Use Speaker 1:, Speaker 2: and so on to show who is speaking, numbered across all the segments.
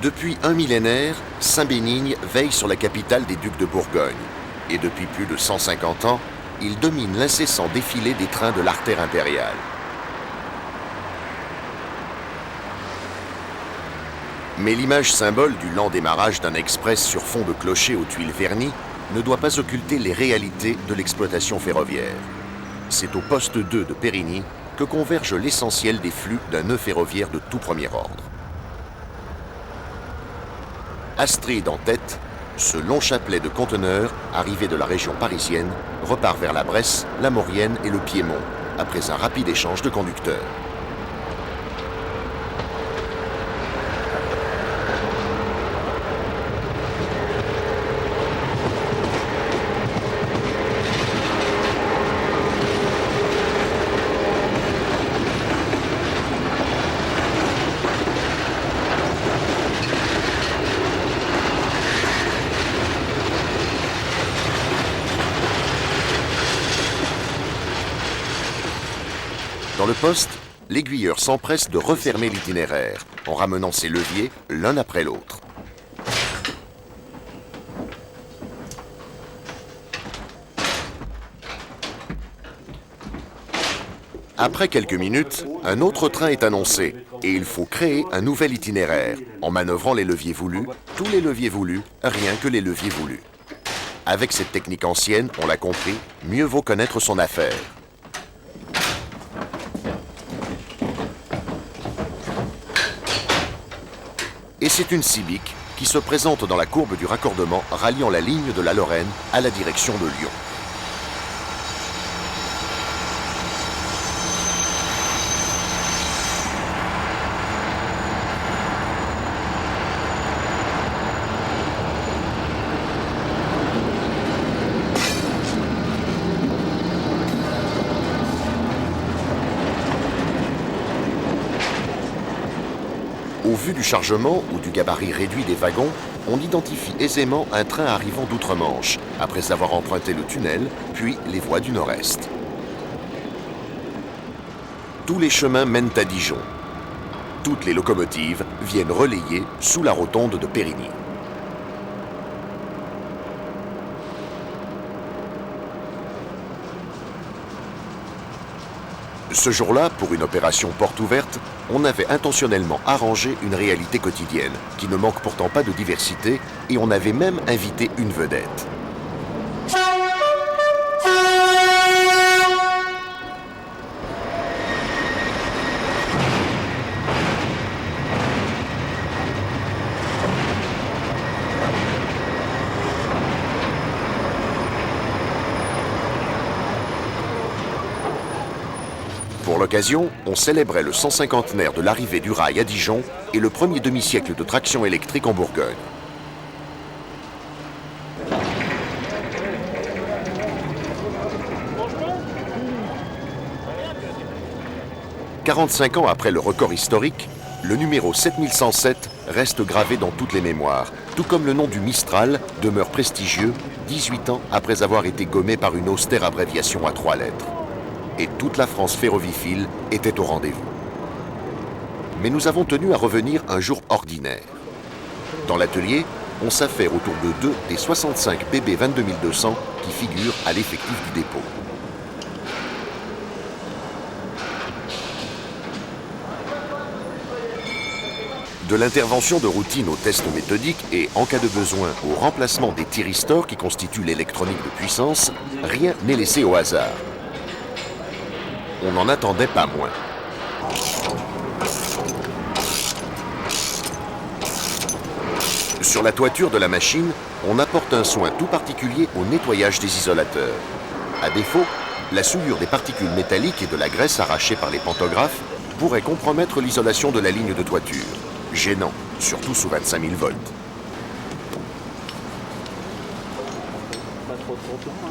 Speaker 1: Depuis un millénaire, Saint-Bénigne veille sur la capitale des ducs de Bourgogne. Et depuis plus de 150 ans, il domine l'incessant défilé des trains de l'artère impériale. Mais l'image symbole du lent démarrage d'un express sur fond de clocher aux tuiles vernies ne doit pas occulter les réalités de l'exploitation ferroviaire. C'est au poste 2 de Périgny que converge l'essentiel des flux d'un nœud ferroviaire de tout premier ordre. Astrid en tête, ce long chapelet de conteneurs, arrivé de la région parisienne, repart vers la Bresse, la Maurienne et le Piémont, après un rapide échange de conducteurs. Dans le poste, l'aiguilleur s'empresse de refermer l'itinéraire en ramenant ses leviers l'un après l'autre. Après quelques minutes, un autre train est annoncé et il faut créer un nouvel itinéraire en manœuvrant les leviers voulus, tous les leviers voulus, rien que les leviers voulus. Avec cette technique ancienne, on l'a compris, mieux vaut connaître son affaire. Et c'est une Civic qui se présente dans la courbe du raccordement ralliant la ligne de la Lorraine à la direction de Lyon. Au vu du chargement ou du gabarit réduit des wagons, on identifie aisément un train arrivant d'outre-Manche, après avoir emprunté le tunnel, puis les voies du nord-est. Tous les chemins mènent à Dijon. Toutes les locomotives viennent relayer sous la rotonde de Périgny. Ce jour-là, pour une opération porte ouverte, on avait intentionnellement arrangé une réalité quotidienne, qui ne manque pourtant pas de diversité, et on avait même invité une vedette. Pour l'occasion, on célébrait le 150aire de l'arrivée du rail à Dijon et le premier demi-siècle de traction électrique en Bourgogne. « 45 ans après le record historique, le numéro 7107 reste gravé dans toutes les mémoires, tout comme le nom du Mistral demeure prestigieux 18 ans après avoir été gommé par une austère abréviation à 3 lettres. Et toute la France ferroviphile était au rendez-vous. Mais nous avons tenu à revenir un jour ordinaire. Dans l'atelier, on s'affaire autour de 2 des 65 BB 22200 qui figurent à l'effectif du dépôt. De l'intervention de routine aux tests méthodiques et, en cas de besoin, au remplacement des thyristors qui constituent l'électronique de puissance, rien n'est laissé au hasard. On n'en attendait pas moins. Sur la toiture de la machine, on apporte un soin tout particulier au nettoyage des isolateurs. À défaut, la souillure des particules métalliques et de la graisse arrachée par les pantographes pourrait compromettre l'isolation de la ligne de toiture. Gênant, surtout sous 25 000 volts.
Speaker 2: Pas trop temps, hein.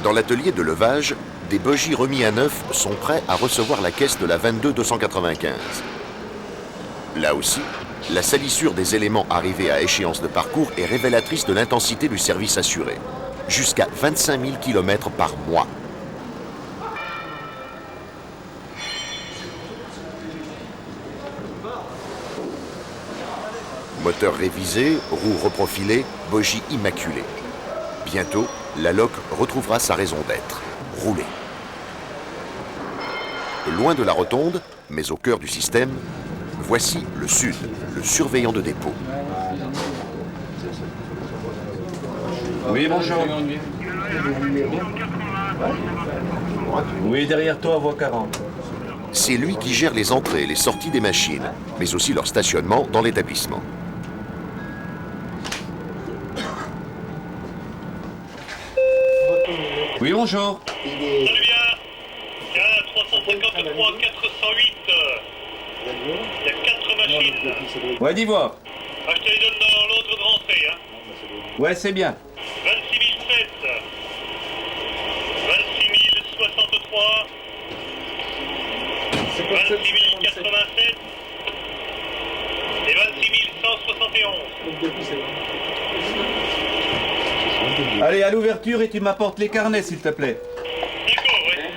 Speaker 1: Dans l'atelier de levage, des bogies remis à neuf sont prêts à recevoir la caisse de la 22295. Là aussi, La salissure des éléments arrivés à échéance de parcours est révélatrice de l'intensité du service assuré. Jusqu'à 25 000 km par mois. Moteur révisé, roues reprofilées, bogies immaculées. Bientôt, la Loc retrouvera sa raison d'être, rouler. Loin de la rotonde, mais au cœur du système, voici le Sud, le surveillant de dépôt.
Speaker 3: Oui, bonjour. Oui, derrière toi, voie 40.
Speaker 1: C'est lui qui gère les entrées et les sorties des machines, mais aussi leur stationnement dans l'établissement.
Speaker 3: Oui, bonjour.
Speaker 4: Salut bien. Tiens, 353, 408. Il y a 4 machines.
Speaker 3: Ouais, dis voir.
Speaker 4: Ah, je te les donne dans l'autre de rentrée, hein.
Speaker 3: Ouais, c'est bien.
Speaker 4: 26 007. 26 063. 26 087. Et 26 171.
Speaker 3: Allez, à l'ouverture et tu m'apportes les carnets, s'il te plaît.
Speaker 4: D'accord, ouais.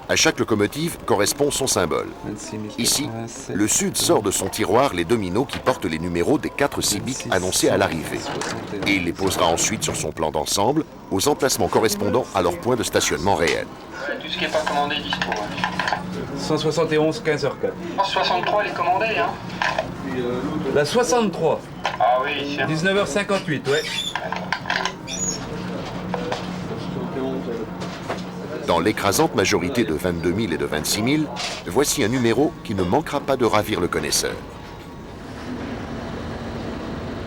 Speaker 1: À chaque locomotive correspond son symbole. Ici, le Sud sort de son tiroir les dominos qui portent les numéros des 4 civiques annoncés à l'arrivée. Et il les posera ensuite sur son plan d'ensemble, aux emplacements correspondant à leur point de stationnement réel.
Speaker 5: Tout ce qui n'est pas commandé est dispo.
Speaker 3: 171, 15h04.
Speaker 5: 63, elle est commandée, hein.
Speaker 3: La 63,
Speaker 5: Ah oui, c'est
Speaker 3: 19h58, ouais.
Speaker 1: Dans l'écrasante majorité de 22 000 et de 26 000, voici un numéro qui ne manquera pas de ravir le connaisseur.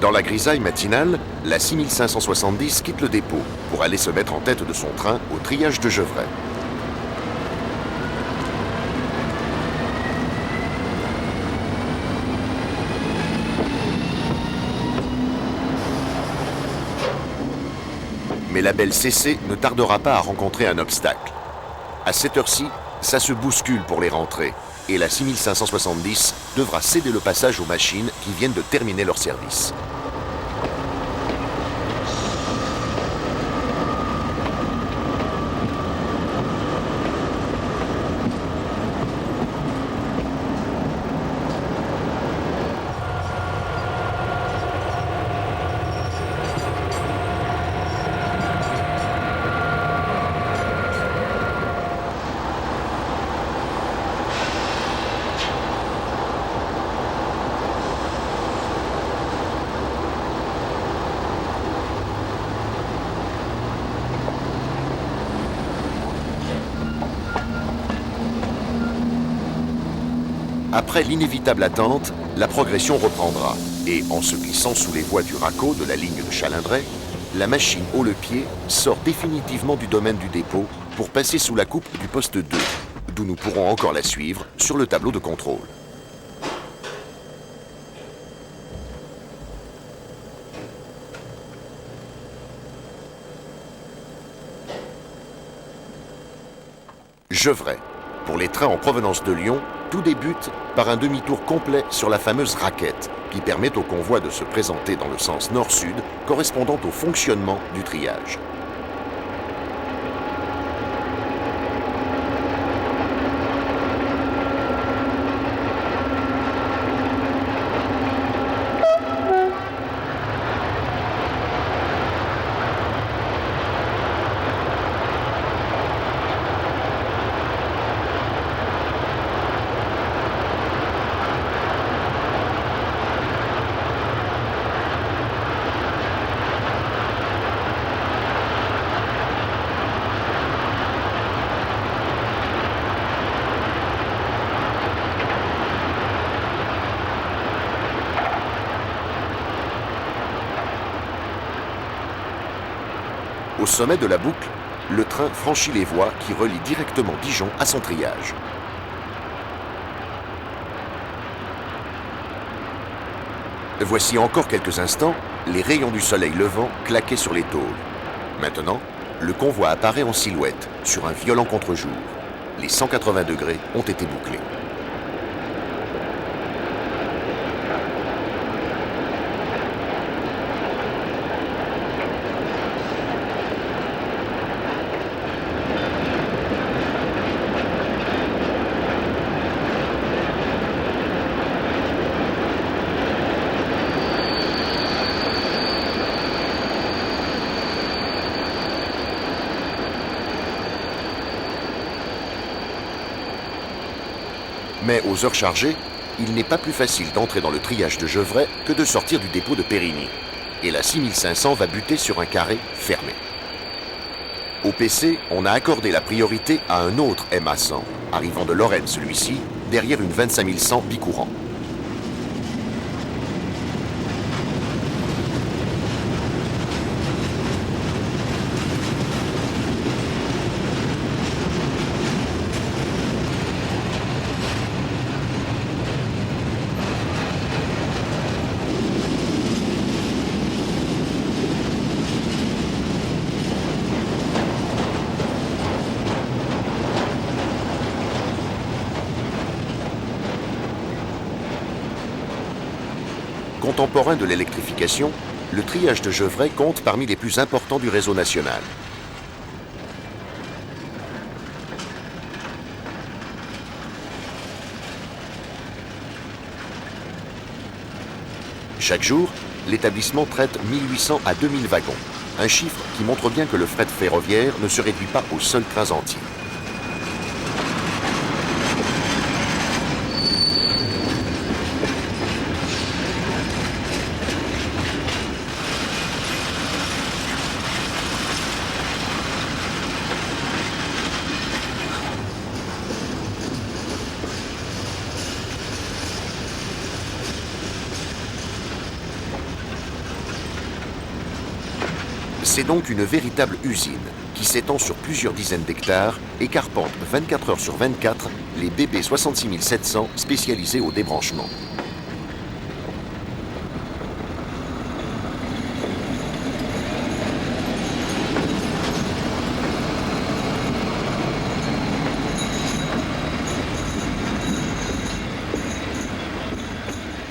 Speaker 1: Dans la grisaille matinale, la 6570 quitte le dépôt pour aller se mettre en tête de son train au triage de Gevrey. Mais la belle CC ne tardera pas à rencontrer un obstacle. À cette heure-ci, ça se bouscule pour les rentrées, et la 6570 devra céder le passage aux machines qui viennent de terminer leur service. Après l'inévitable attente, la progression reprendra. Et en se glissant sous les voies du raccord de la ligne de Chalindrey, la machine haut le pied sort définitivement du domaine du dépôt pour passer sous la coupe du poste 2, d'où nous pourrons encore la suivre sur le tableau de contrôle. Gevrey. Pour les trains en provenance de Lyon, tout débute par un demi-tour complet sur la fameuse raquette qui permet au convoi de se présenter dans le sens nord-sud correspondant au fonctionnement du triage. Au sommet de la boucle, le train franchit les voies qui relient directement Dijon à son triage. Voici encore quelques instants les rayons du soleil levant claquer sur les tôles. Maintenant, le convoi apparaît en silhouette sur un violent contre-jour. Les 180 degrés ont été bouclés. Mais aux heures chargées, il n'est pas plus facile d'entrer dans le triage de Gevrey que de sortir du dépôt de Périgny. Et la 6500 va buter sur un carré fermé. Au PC, on a accordé la priorité à un autre MA100, arrivant de Lorraine celui-ci, derrière une 25100 bicourant. Contemporain de l'électrification, le triage de Gevrey compte parmi les plus importants du réseau national. Chaque jour, l'établissement traite 1800 à 2000 wagons, un chiffre qui montre bien que le fret ferroviaire ne se réduit pas aux seuls trains entiers. C'est donc une véritable usine qui s'étend sur plusieurs dizaines d'hectares et carpente 24 heures sur 24 les BB 66700 spécialisés au débranchement.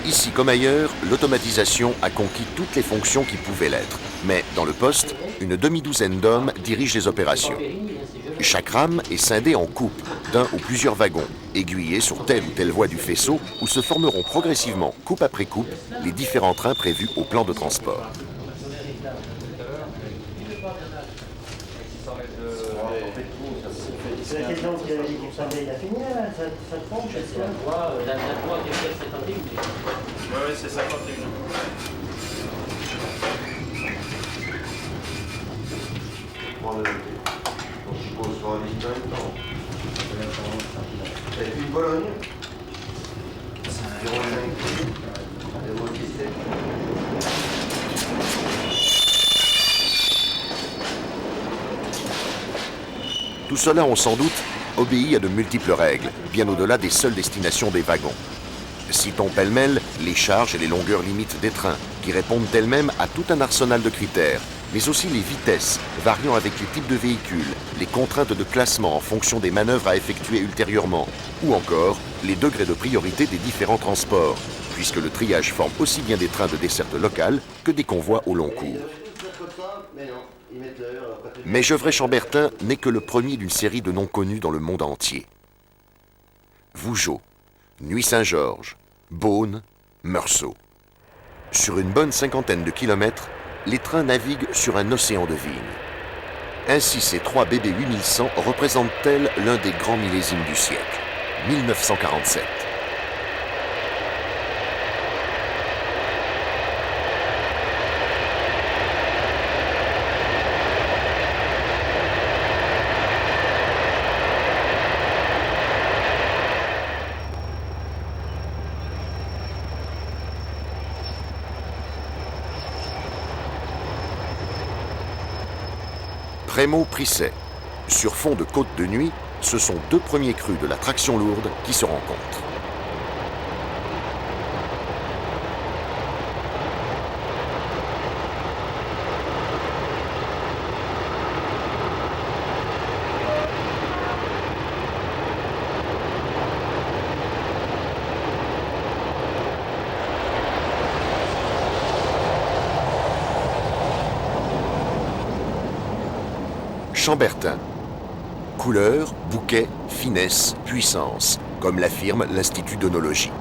Speaker 1: Ici comme ailleurs, l'automatisation a conquis toutes les fonctions qui pouvaient l'être. Mais dans le poste, une demi-douzaine d'hommes dirigent les opérations. Chaque rame est scindée en coupes, d'un ou plusieurs wagons, aiguillés sur telle ou telle voie du faisceau où se formeront progressivement, coupe après coupe, les différents trains prévus au plan de transport.
Speaker 6: C'est la question qui avait dit qu'il savait, il a fini là, ça trompe, c'est ça. La loi qui est 51.
Speaker 4: Oui, c'est 51.
Speaker 7: Je suppose sur un litre en même temps. Et puis Bologne. 0,5 0,17.
Speaker 1: Tout cela, on s'en doute, obéit à de multiples règles, bien au-delà des seules destinations des wagons. Citons pêle-mêle les charges et les longueurs limites des trains, qui répondent elles-mêmes à tout un arsenal de critères, mais aussi les vitesses, variant avec les types de véhicules, les contraintes de classement en fonction des manœuvres à effectuer ultérieurement, ou encore les degrés de priorité des différents transports, puisque le triage forme aussi bien des trains de desserte locale que des convois au long cours. Mais Gevrey-Chambertin n'est que le premier d'une série de noms connus dans le monde entier. Vougeot, Nuit-Saint-Georges, Beaune, Meursault. Sur une bonne cinquantaine de kilomètres, les trains naviguent sur un océan de vignes. Ainsi, ces 3 BB 8100 représentent-elles l'un des grands millésimes du siècle, 1947. Prémaux-Prissay. Sur fond de côte de nuit, ce sont 2 premiers crus de la traction lourde qui se rencontrent. Chambertin. Couleur, bouquet, finesse, puissance, comme l'affirme l'Institut d'œnologie.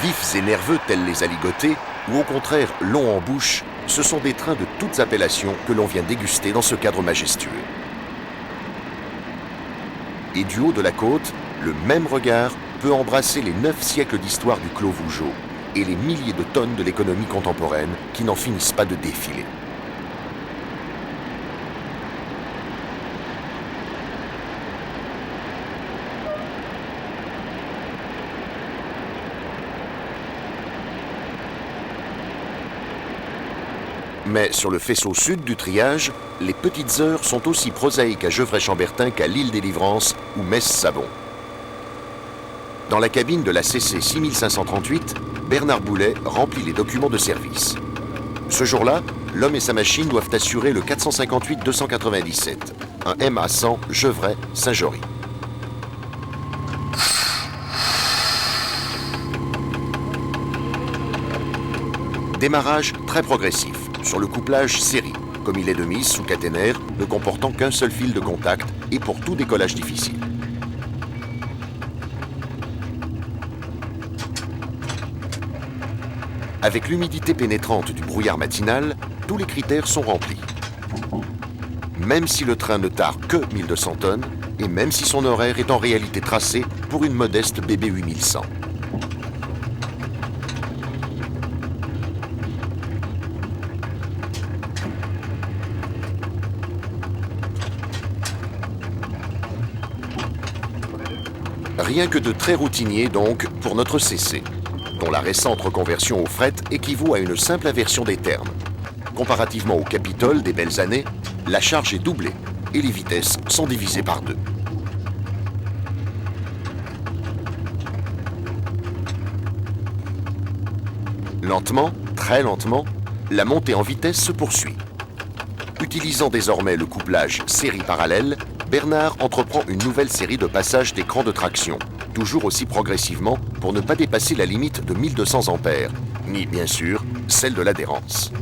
Speaker 1: Vifs et nerveux tels les aligotés, ou au contraire longs en bouche, ce sont des trains de toutes appellations que l'on vient déguster dans ce cadre majestueux. Et du haut de la côte, le même regard peut embrasser les 9 siècles d'histoire du Clos Vougeot et les milliers de tonnes de l'économie contemporaine qui n'en finissent pas de défiler. Mais sur le faisceau sud du triage, les petites heures sont aussi prosaïques à Gevrey-Chambertin qu'à l'Île-des-Livrances ou Metz-Savon. Dans la cabine de la CC 6538, Bernard Boulet remplit les documents de service. Ce jour-là, l'homme et sa machine doivent assurer le 458-297, un MA100 Gevrey-Saint-Jory. Démarrage très progressif, sur le couplage série, comme il est de mise sous caténaire, ne comportant qu'un seul fil de contact et pour tout décollage difficile. Avec l'humidité pénétrante du brouillard matinal, tous les critères sont remplis. Même si le train ne tarde que 1200 tonnes, et même si son horaire est en réalité tracé pour une modeste BB 8100. Rien que de très routinier donc pour notre CC, dont la récente reconversion au fret équivaut à une simple inversion des termes. Comparativement au Capitole des belles années, la charge est doublée et les vitesses sont divisées par 2. Lentement, très lentement, la montée en vitesse se poursuit. Utilisant désormais le couplage série parallèle, Bernard entreprend une nouvelle série de passages d'écran de traction, toujours aussi progressivement pour ne pas dépasser la limite de 1200 ampères, ni bien sûr celle de l'adhérence.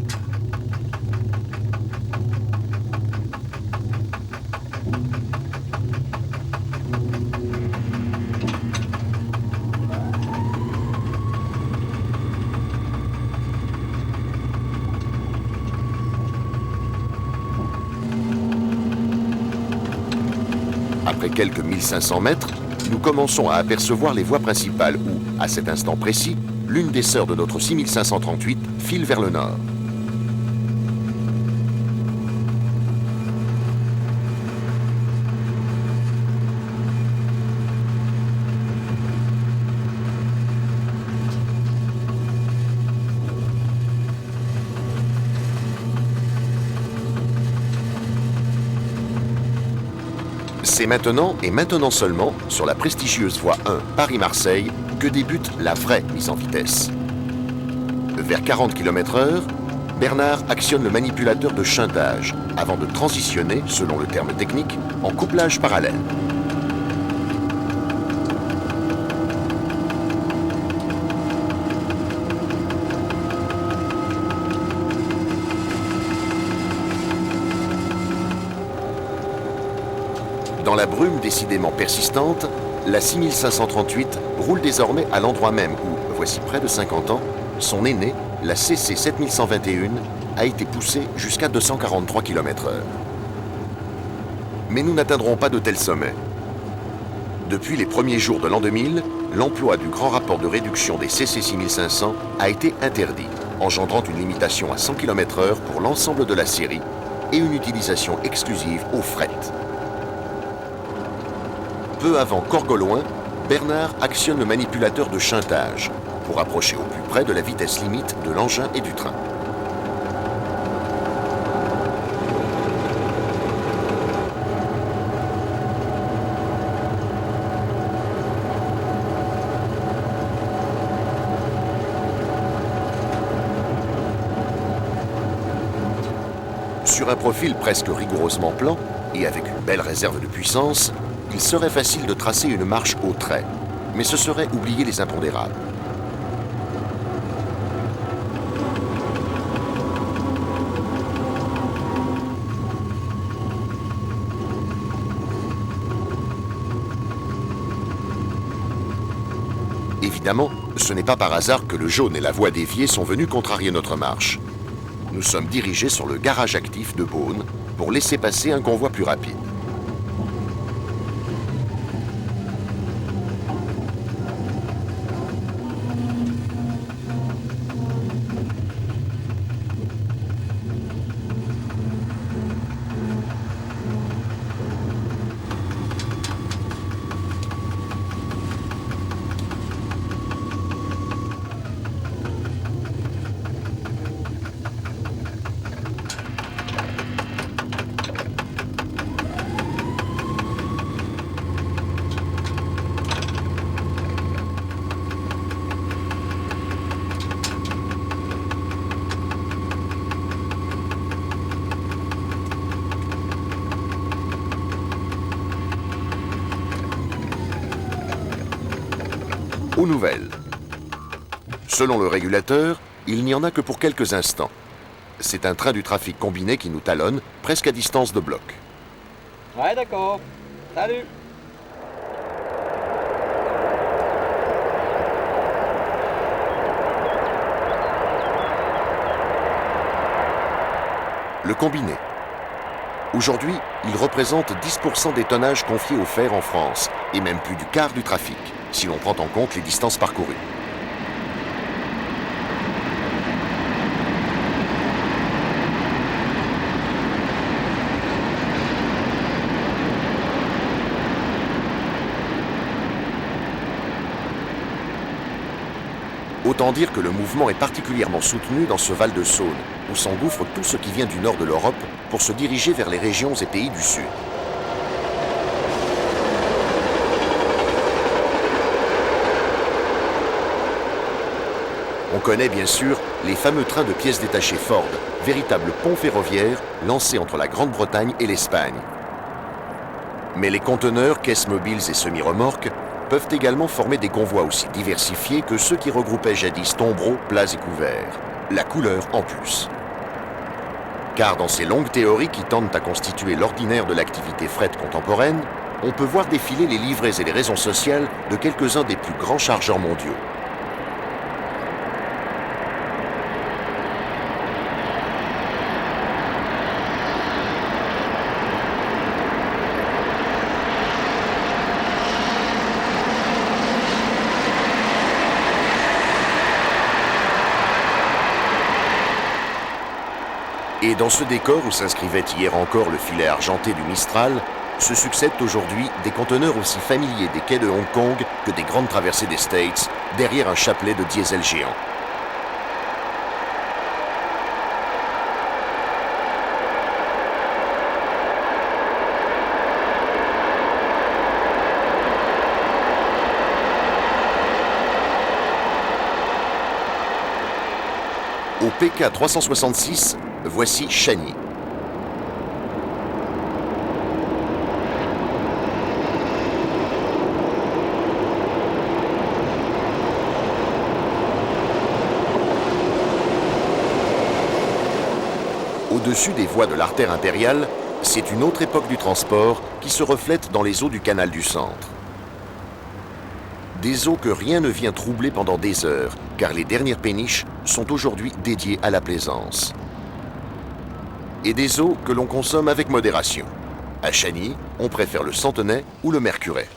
Speaker 1: Après quelques 1500 mètres, nous commençons à apercevoir les voies principales où, à cet instant précis, l'une des sœurs de notre 6538 file vers le nord. C'est maintenant, et maintenant seulement, sur la prestigieuse voie 1 Paris-Marseille, que débute la vraie mise en vitesse. Vers 40 km/h, Bernard actionne le manipulateur de shuntage, avant de transitionner, selon le terme technique, en couplage parallèle. Dans la brume décidément persistante, la 6538 roule désormais à l'endroit même où, voici près de 50 ans, son aînée, la CC 7121, a été poussée jusqu'à 243 km/h. Mais nous n'atteindrons pas de tels sommets. Depuis les premiers jours de l'an 2000, l'emploi du grand rapport de réduction des CC 6500 a été interdit, engendrant une limitation à 100 km/h pour l'ensemble de la série et une utilisation exclusive au fret. Peu avant Corgoloin, Bernard actionne le manipulateur de shuntage pour approcher au plus près de la vitesse limite de l'engin et du train. Sur un profil presque rigoureusement plan et avec une belle réserve de puissance, il serait facile de tracer une marche au trait, mais ce serait oublier les impondérables. Évidemment, Ce n'est pas par hasard que le jaune et la voie déviée sont venus contrarier notre marche. Nous sommes dirigés sur le garage actif de Beaune pour laisser passer un convoi plus rapide. Aux nouvelles. Selon le régulateur, il n'y en a que pour quelques instants. C'est un train du trafic combiné qui nous talonne, presque à distance de bloc.
Speaker 2: Ouais, d'accord. Salut.
Speaker 1: Le combiné. Aujourd'hui, il représente 10% des tonnages confiés au fer en France, et même plus du quart du trafic, si l'on prend en compte les distances parcourues. Autant dire que le mouvement est particulièrement soutenu dans ce Val de Saône, où s'engouffre tout ce qui vient du nord de l'Europe pour se diriger vers les régions et pays du Sud. On connaît bien sûr les fameux trains de pièces détachées Ford, véritables ponts ferroviaires lancés entre la Grande-Bretagne et l'Espagne. Mais les conteneurs, caisses mobiles et semi-remorques peuvent également former des convois aussi diversifiés que ceux qui regroupaient jadis tombereaux, plats et couverts. La couleur en plus. Car dans ces longues théories qui tendent à constituer l'ordinaire de l'activité fret contemporaine, on peut voir défiler les livrets et les raisons sociales de quelques-uns des plus grands chargeurs mondiaux. Et dans ce décor où s'inscrivait hier encore le filet argenté du Mistral, se succèdent aujourd'hui des conteneurs aussi familiers des quais de Hong Kong que des grandes traversées des States, derrière un chapelet de diesel géant. Au PK 366, voici Chani. Au-dessus des voies de l'artère impériale, c'est une autre époque du transport qui se reflète dans les eaux du canal du Centre. Des eaux que rien ne vient troubler pendant des heures, car les dernières péniches sont aujourd'hui dédiées à la plaisance. Et des eaux que l'on consomme avec modération. À Chani, on préfère le Centenay ou le Mercuret.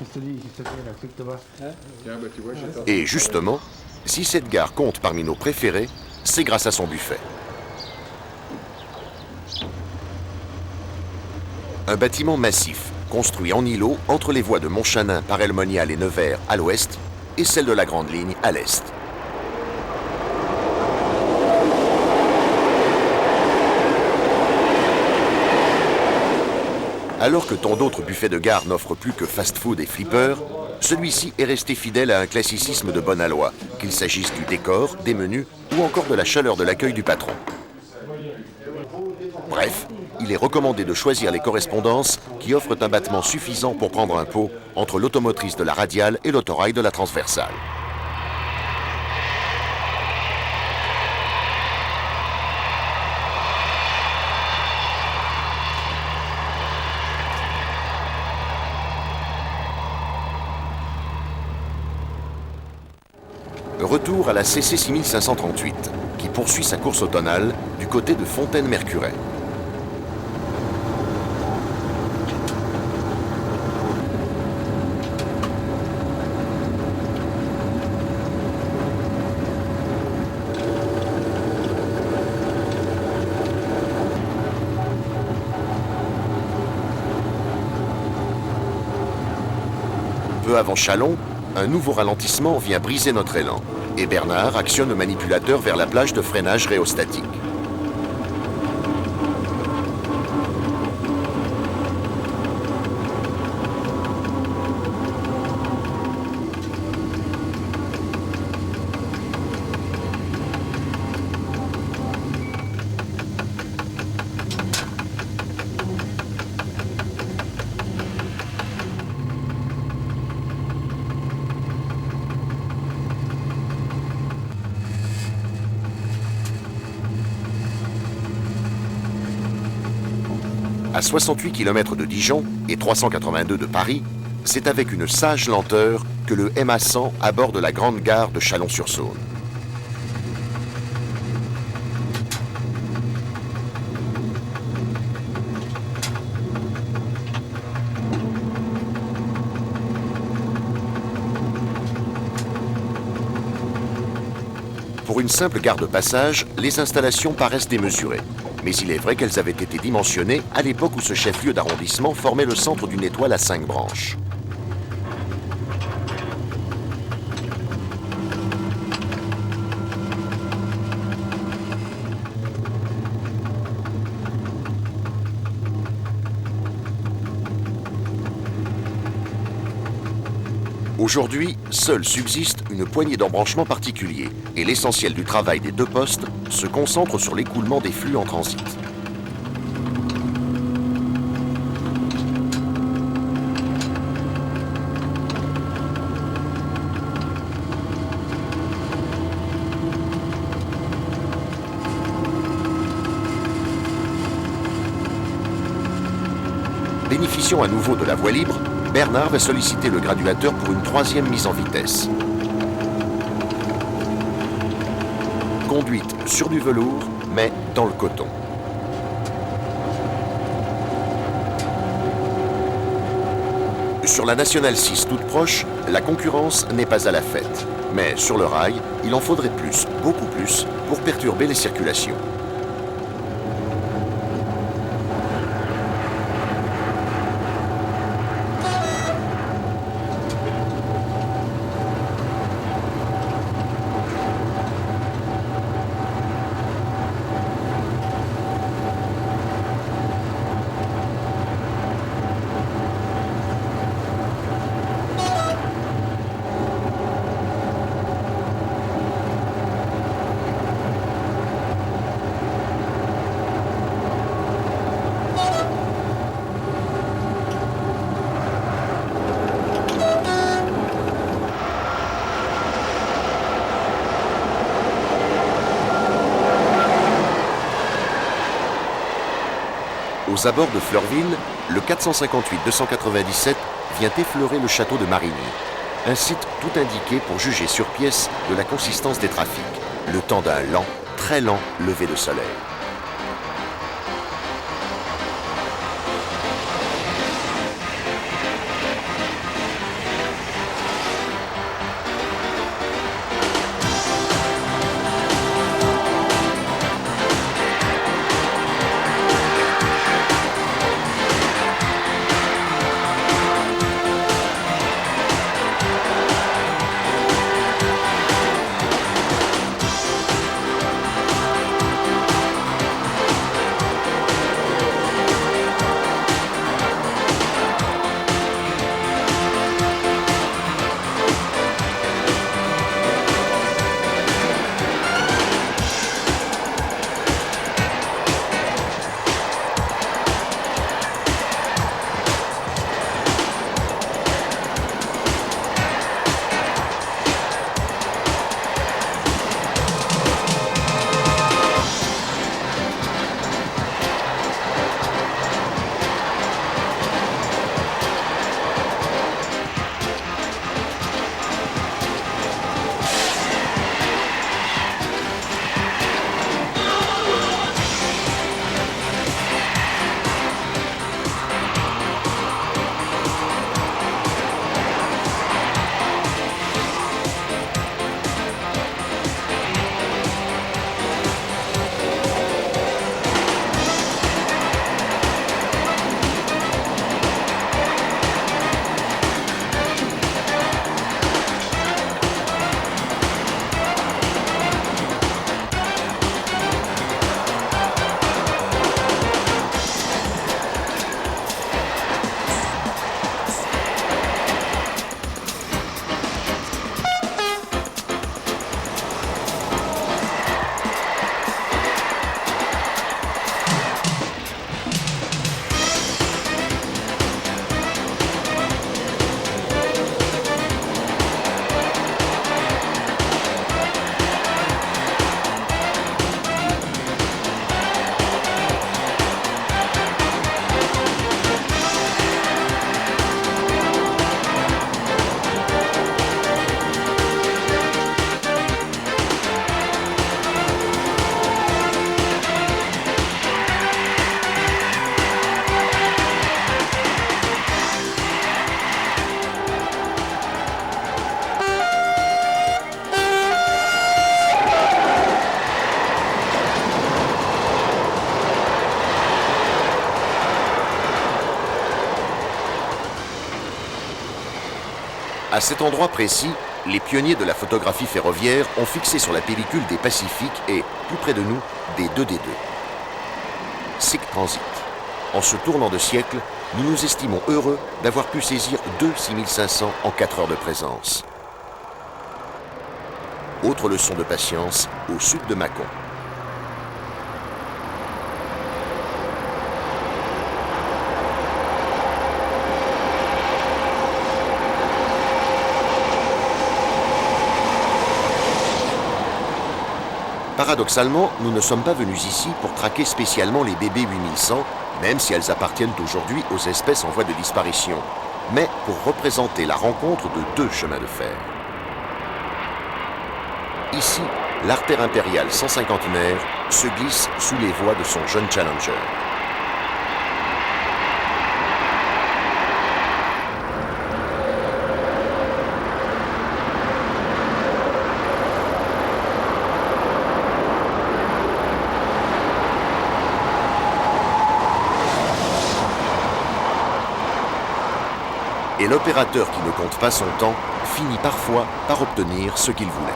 Speaker 1: Et justement, si cette gare compte parmi nos préférés, c'est grâce à son buffet. Un bâtiment massif, construit en îlot entre les voies de Montchanin, Paray-le-Monial et Nevers à l'ouest et celle de la Grande Ligne à l'est. Alors que tant d'autres buffets de gare n'offrent plus que fast-food et flippers, celui-ci est resté fidèle à un classicisme de bon aloi, qu'il s'agisse du décor, des menus ou encore de la chaleur de l'accueil du patron. Bref, il est recommandé de choisir les correspondances qui offrent un battement suffisant pour prendre un pot entre l'automotrice de la radiale et l'autorail de la transversale. Retour à la CC 6538, qui poursuit sa course automnale du côté de Fontaine-Mercuray. Peu avant Châlons, un nouveau ralentissement vient briser notre élan et Bernard actionne le manipulateur vers la plage de freinage rhéostatique. À 68 km de Dijon et 382 de Paris, c'est avec une sage lenteur que le MA100 aborde la grande gare de Chalon-sur-Saône. Pour une simple gare de passage, les installations paraissent démesurées. Mais il est vrai qu'elles avaient été dimensionnées à l'époque où ce chef-lieu d'arrondissement formait le centre d'une étoile à 5 branches. Aujourd'hui, seul subsiste une poignée d'embranchements particuliers et l'essentiel du travail des deux postes se concentre sur l'écoulement des flux en transit. Bénéficiant à nouveau de la voie libre, Bernard va solliciter le graduateur pour une troisième mise en vitesse. Conduite sur du velours, mais dans le coton. Sur la Nationale 6 toute proche, la concurrence n'est pas à la fête. Mais sur le rail, il en faudrait plus, beaucoup plus, pour perturber les circulations. Aux abords de Fleurville, le 458-297 vient effleurer le château de Marigny, un site tout indiqué pour juger sur pièce de la consistance des trafics, le temps d'un lent, très lent lever de soleil. À cet endroit précis, les pionniers de la photographie ferroviaire ont fixé sur la pellicule des Pacifiques et, plus près de nous, des 2D2. SIC Transit. En ce tournant de siècle, nous nous estimons heureux d'avoir pu saisir 2 6500 en 4 heures de présence. Autre leçon de patience, au sud de Mâcon. Paradoxalement, nous ne sommes pas venus ici pour traquer spécialement les bébés 8100, même si elles appartiennent aujourd'hui aux espèces en voie de disparition, mais pour représenter la rencontre de 2 chemins de fer. Ici, l'artère impériale 150naire se glisse sous les voies de son jeune Challenger. Et l'opérateur qui ne compte pas son temps finit parfois par obtenir ce qu'il voulait.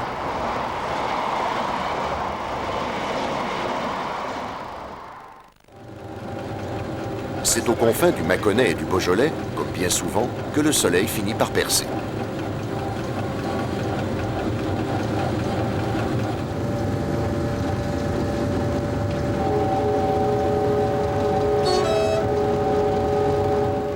Speaker 1: C'est aux confins du Mâconnais et du Beaujolais, comme bien souvent, que le soleil finit par percer.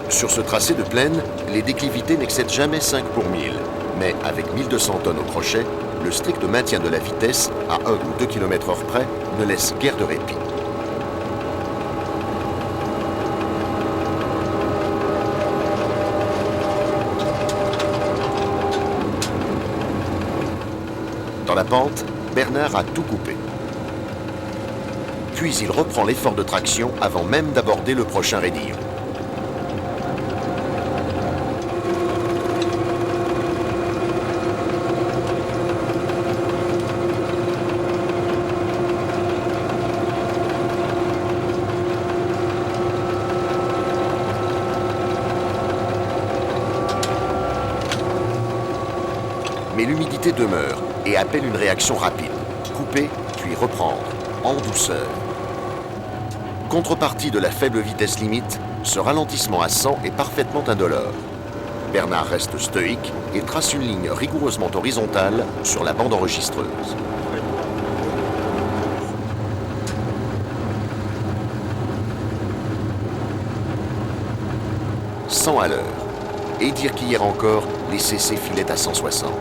Speaker 1: Sur ce tracé de plaine, les déclivités n'excèdent jamais 5 pour 1000, mais avec 1200 tonnes au crochet, le strict maintien de la vitesse, à 1 ou 2 km/h près, ne laisse guère de répit. Dans la pente, Bernard a tout coupé. Puis il reprend l'effort de traction avant même d'aborder le prochain raidillon. Mais l'humidité demeure et appelle une réaction rapide. Couper, puis reprendre, en douceur. Contrepartie de la faible vitesse limite, ce ralentissement à 100 est parfaitement indolore. Bernard reste stoïque et trace une ligne rigoureusement horizontale sur la bande enregistreuse. « 100 à l'heure. Et dire qu'hier encore, les CC filaient à 160.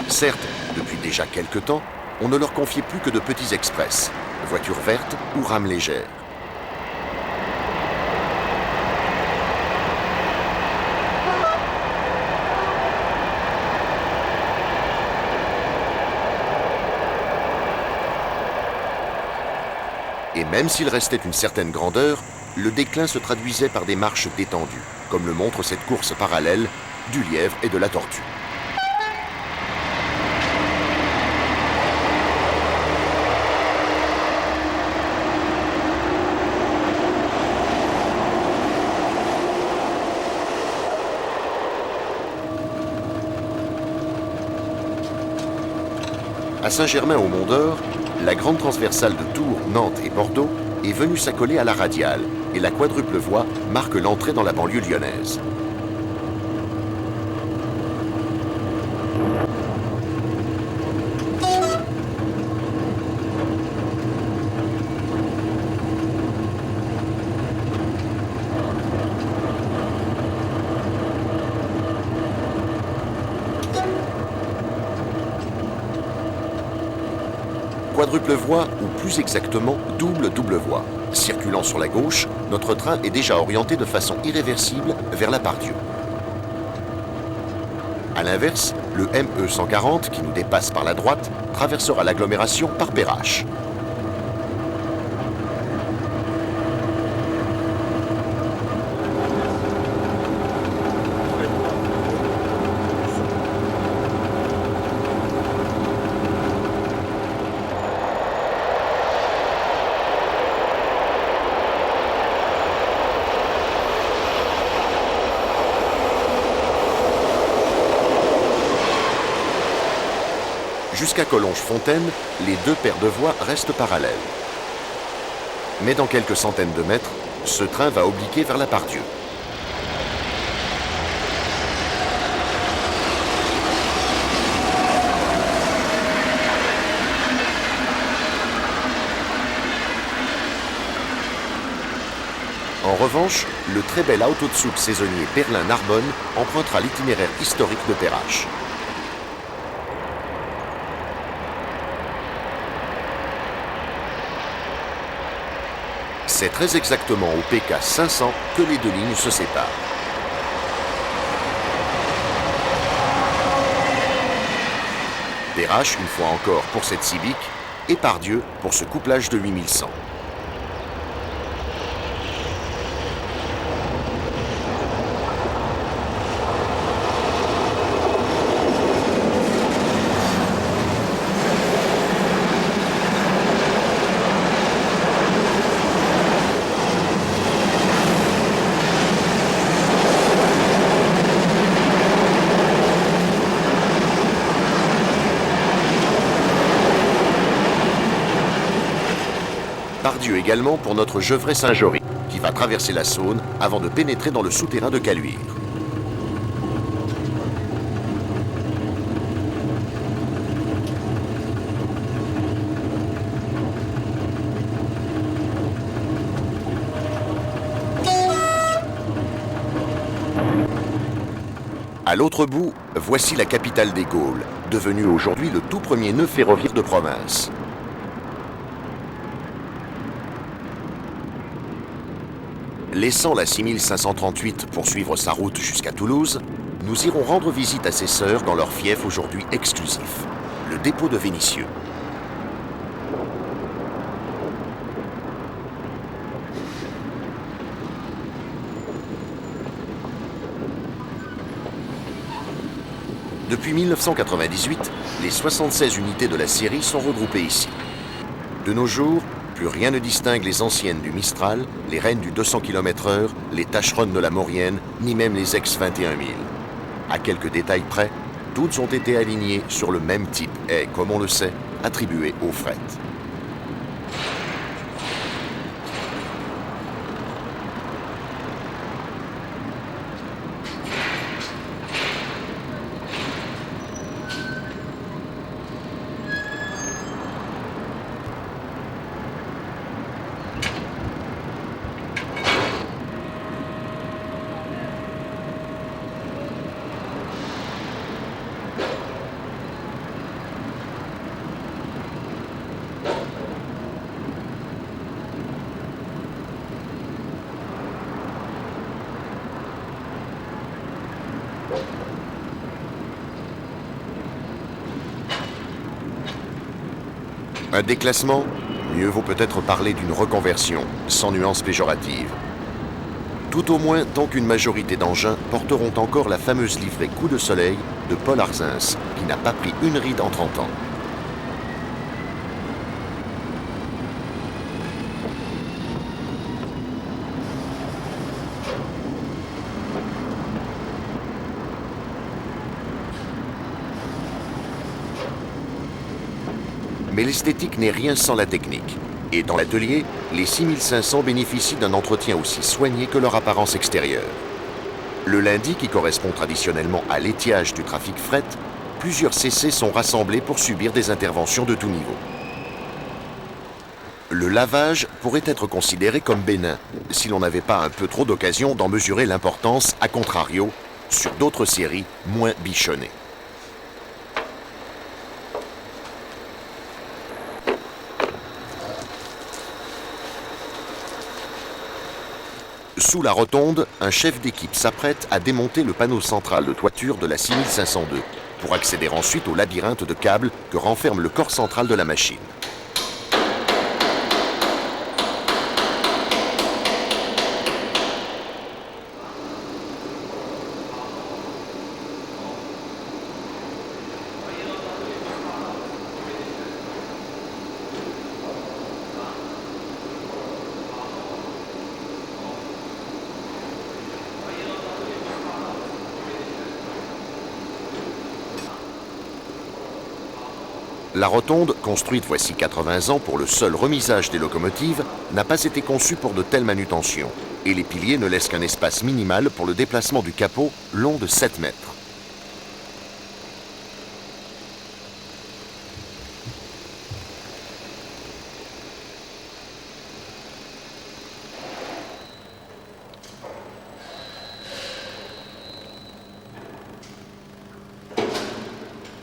Speaker 1: Certes, depuis déjà quelque temps, on ne leur confiait plus que de petits express, voitures vertes ou rames légères. Et même s'il restait une certaine grandeur, le déclin se traduisait par des marches détendues, comme le montre cette course parallèle du lièvre et de la tortue. À Saint-Germain-au-Mont-d'Or, la grande transversale de Tours, Nantes et Bordeaux est venue s'accoler à la radiale et la quadruple voie marque l'entrée dans la banlieue lyonnaise. quadruple voie ou plus exactement double voie. Circulant sur la gauche, notre train est déjà orienté de façon irréversible vers la Part-Dieu. A l'inverse, le ME 140 qui nous dépasse par la droite traversera l'agglomération par Perrache. Jusqu'à Collonges-Fontaine, les deux paires de voies restent parallèles. Mais dans quelques centaines de mètres, ce train va obliquer vers la Part-Dieu. En revanche, le très bel autozug saisonnier Berlin-Narbonne empruntera l'itinéraire historique de Perrache. C'est très exactement au PK 500 que les deux lignes se séparent. Perrache, une fois encore pour cette Civic, et Part-Dieu pour ce couplage de 8100. Part-Dieu également pour notre Gevrey-Saint-Jory, qui va traverser la Saône avant de pénétrer dans le souterrain de Caluire. À l'autre bout, voici la capitale des Gaules, devenue aujourd'hui le tout premier nœud ferroviaire de province. Laissant la 6538 poursuivre sa route jusqu'à Toulouse, nous irons rendre visite à ses sœurs dans leur fief aujourd'hui exclusif, le dépôt de Vénissieux. Depuis 1998, les 76 unités de la série sont regroupées ici. De nos jours, plus rien ne distingue les anciennes du Mistral, les Reines du 200 km/h, les Tacheronnes de la Maurienne, ni même les ex-21000. À quelques détails près, toutes ont été alignées sur le même type et, comme on le sait, attribuées au fret. Un déclassement? Mieux vaut peut-être parler d'une reconversion, sans nuance péjorative. Tout au moins tant qu'une majorité d'engins porteront encore la fameuse livrée coup de soleil de Paul Arzins, qui n'a pas pris une ride en 30 ans. Mais l'esthétique n'est rien sans la technique. Et dans l'atelier, les 6500 bénéficient d'un entretien aussi soigné que leur apparence extérieure. Le lundi, qui correspond traditionnellement à l'étiage du trafic fret, plusieurs CC sont rassemblés pour subir des interventions de tout niveau. Le lavage pourrait être considéré comme bénin, si l'on n'avait pas un peu trop d'occasion d'en mesurer l'importance, à contrario, sur d'autres séries moins bichonnées. Sous la rotonde, un chef d'équipe s'apprête à démonter le panneau central de toiture de la 6502 pour accéder ensuite au labyrinthe de câbles que renferme le corps central de la machine. La rotonde, construite voici 80 ans pour le seul remisage des locomotives, n'a pas été conçue pour de telles manutentions, et les piliers ne laissent qu'un espace minimal pour le déplacement du capot long de 7 mètres.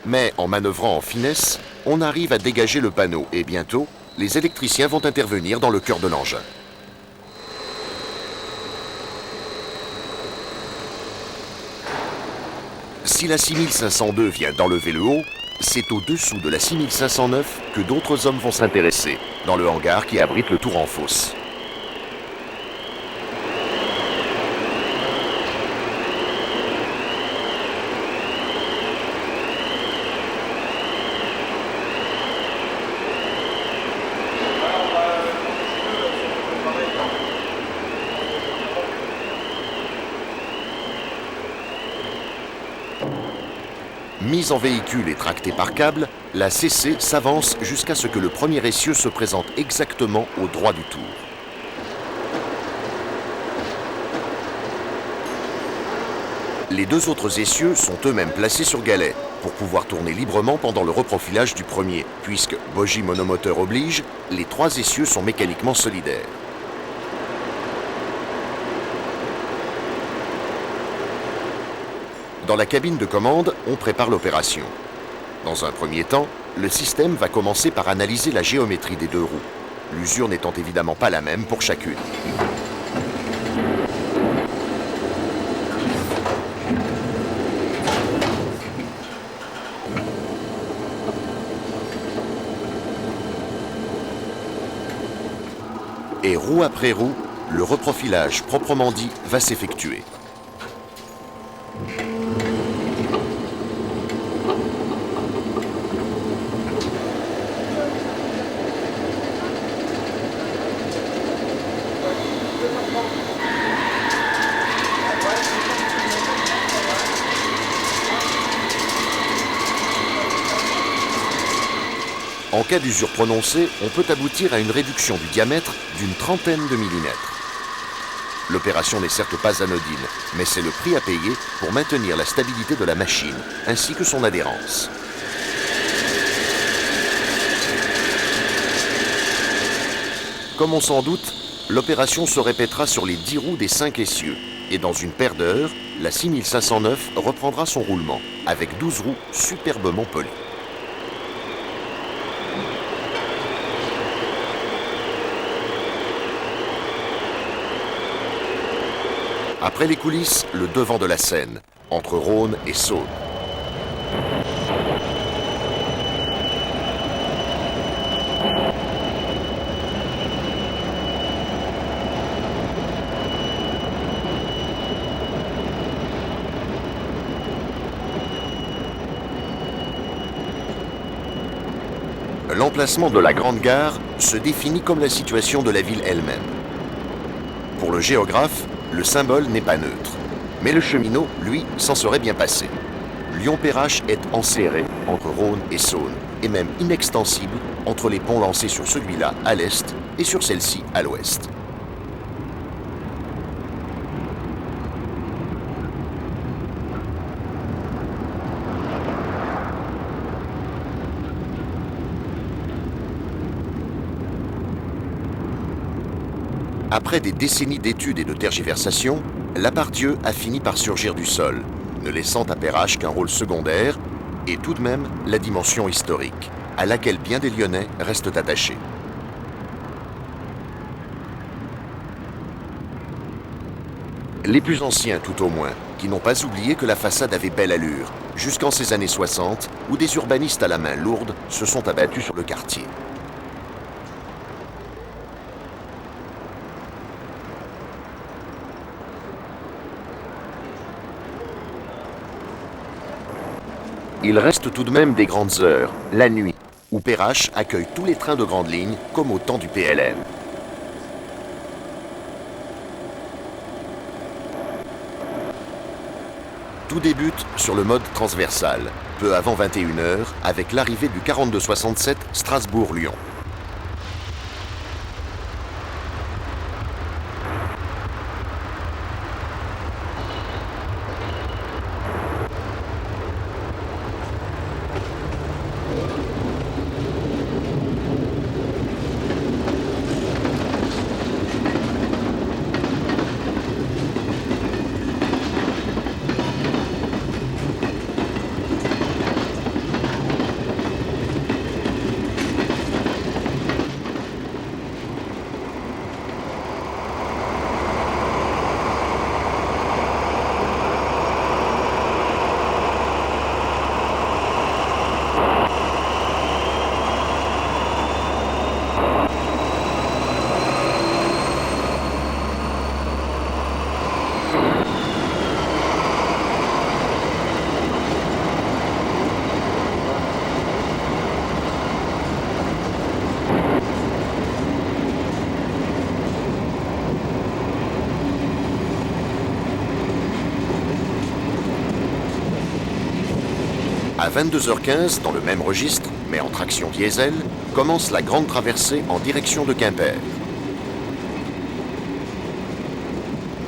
Speaker 1: Mais en manœuvrant en finesse, on arrive à dégager le panneau et bientôt, les électriciens vont intervenir dans le cœur de l'engin. Si la 6502 vient d'enlever le haut, c'est au-dessous de la 6509 que d'autres hommes vont s'intéresser, dans le hangar qui abrite le tour en fosse. Mise en véhicule et tractée par câble, la CC s'avance jusqu'à ce que le premier essieu se présente exactement au droit du tour. Les deux autres essieux sont eux-mêmes placés sur galet pour pouvoir tourner librement pendant le reprofilage du premier, puisque, bogie monomoteur oblige, les trois essieux sont mécaniquement solidaires. Dans la cabine de commande, on prépare l'opération. Dans un premier temps, le système va commencer par analyser la géométrie des deux roues, l'usure n'étant évidemment pas la même pour chacune. Et roue après roue, le reprofilage proprement dit va s'effectuer. En cas d'usure prononcée, on peut aboutir à une réduction du diamètre d'une trentaine de millimètres. L'opération n'est certes pas anodine, mais c'est le prix à payer pour maintenir la stabilité de la machine, ainsi que son adhérence. Comme on s'en doute, l'opération se répétera sur les 10 roues des 5 essieux, et dans une paire d'heures, la 6509 reprendra son roulement, avec 12 roues superbement polies. Après les coulisses, le devant de la scène, entre Rhône et Saône. L'emplacement de la grande gare se définit comme la situation de la ville elle-même. Pour le géographe, le symbole n'est pas neutre, mais le cheminot, lui, s'en serait bien passé. Lyon-Perrache est enserré entre Rhône et Saône, et même inextensible entre les ponts lancés sur celui-là à l'est et sur celle-ci à l'ouest. Après des décennies d'études et de tergiversations, la part-dieu a fini par surgir du sol, ne laissant à Perrache qu'un rôle secondaire et tout de même la dimension historique, à laquelle bien des Lyonnais restent attachés. Les plus anciens tout au moins, qui n'ont pas oublié que la façade avait belle allure, jusqu'en ces années 60, où des urbanistes à la main lourde se sont abattus sur le quartier. Il reste tout de même des grandes heures, la nuit, où Perrache accueille tous les trains de grande ligne, comme au temps du PLM. Tout débute sur le mode transversal, peu avant 21h, avec l'arrivée du 4267 Strasbourg-Lyon. À 22h15, dans le même registre, mais en traction diesel, commence la grande traversée en direction de Quimper.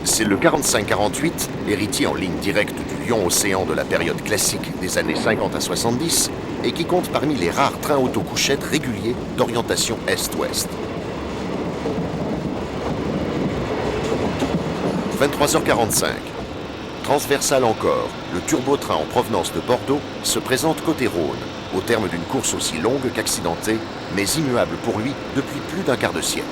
Speaker 1: C'est le 45-48, héritier en ligne directe du Lyon-Océan de la période classique des années 50 à 70, et qui compte parmi les rares trains auto-couchettes réguliers d'orientation Est-Ouest. 23h45. Transversal encore, le turbotrain en provenance de Bordeaux se présente côté Rhône, au terme d'une course aussi longue qu'accidentée, mais immuable pour lui depuis plus d'un quart de siècle.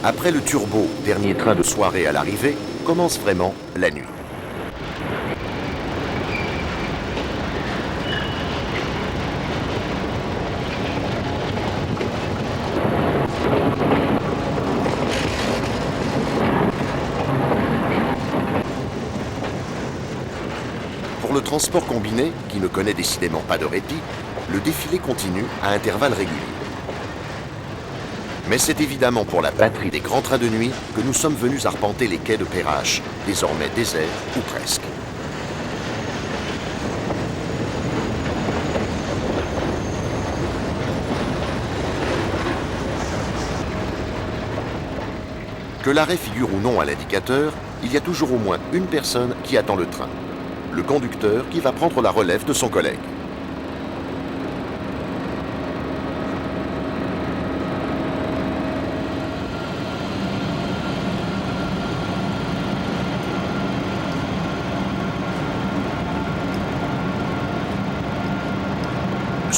Speaker 1: Après le turbo, dernier train de soirée à l'arrivée, commence vraiment la nuit. Pour le transport combiné, qui ne connaît décidément pas de répit, le défilé continue à intervalles réguliers. Mais c'est évidemment pour la batterie des grands trains de nuit que nous sommes venus arpenter les quais de Perrache, désormais déserts ou presque. Que l'arrêt figure ou non à l'indicateur, il y a toujours au moins une personne qui attend le train. Le conducteur qui va prendre la relève de son collègue.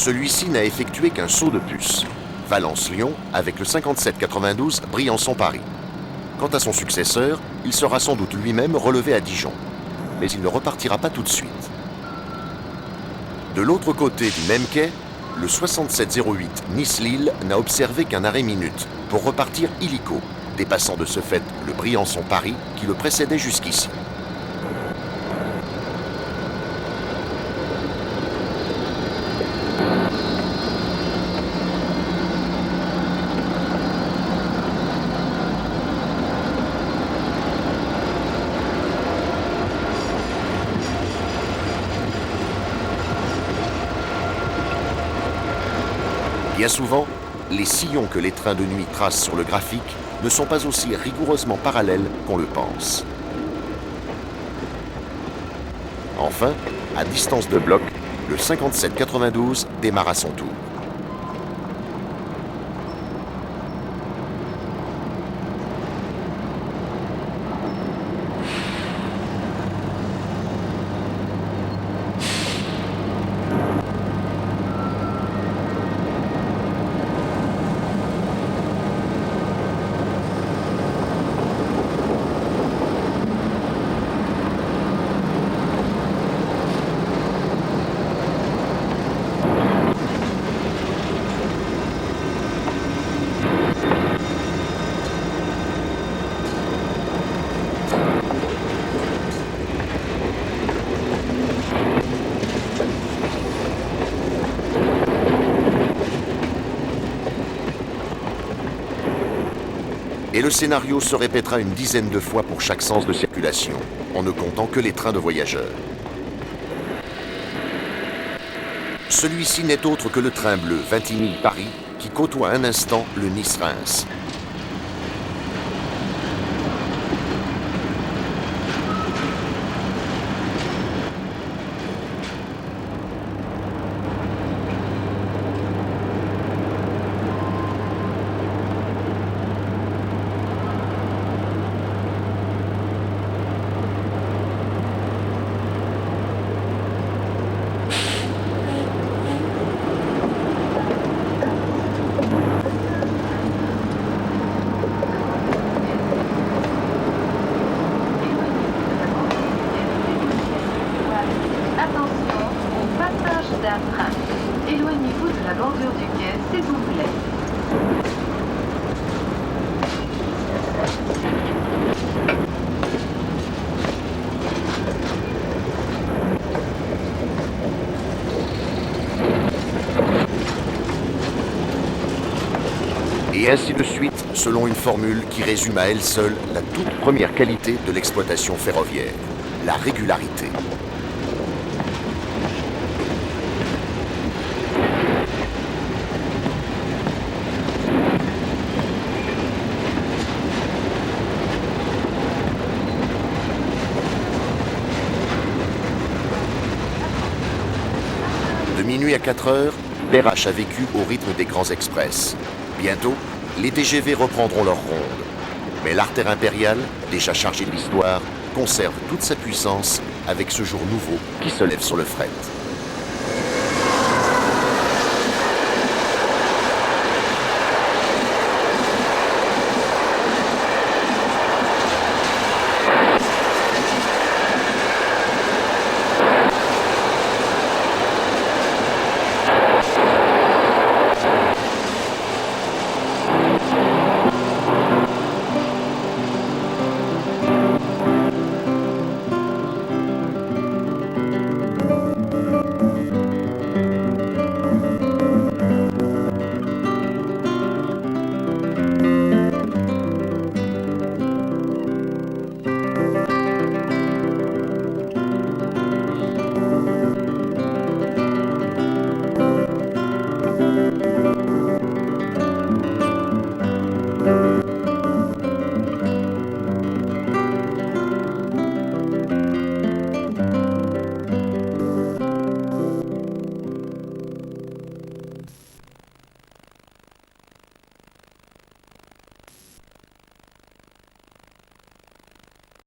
Speaker 1: Celui-ci n'a effectué qu'un saut de puce. Valence-Lyon avec le 5792 Briançon-Paris. Quant à son successeur, il sera sans doute lui-même relevé à Dijon. Mais il ne repartira pas tout de suite. De l'autre côté du même quai, le 6708 Nice-Lille n'a observé qu'un arrêt minute pour repartir illico, dépassant de ce fait le Briançon-Paris qui le précédait jusqu'ici. Bien souvent, les sillons que les trains de nuit tracent sur le graphique ne sont pas aussi rigoureusement parallèles qu'on le pense. Enfin, à distance de bloc, le 5792 démarre à son tour. Et le scénario se répétera une dizaine de fois pour chaque sens de circulation, en ne comptant que les trains de voyageurs. Celui-ci n'est autre que le train bleu Vintimille-Paris qui côtoie un instant le Nice-Reims.
Speaker 8: Attention au passage d'un train. Éloignez-vous de la bordure du quai, s'il vous plaît.
Speaker 1: Et ainsi de suite, selon une formule qui résume à elle seule la toute première qualité de l'exploitation ferroviaire, la régularité. De minuit à 4 heures, Perrache a vécu au rythme des grands express. Bientôt, les TGV reprendront leur ronde. Mais l'artère impériale, déjà chargée de l'histoire, conserve toute sa puissance avec ce jour nouveau qui se lève sur le fret.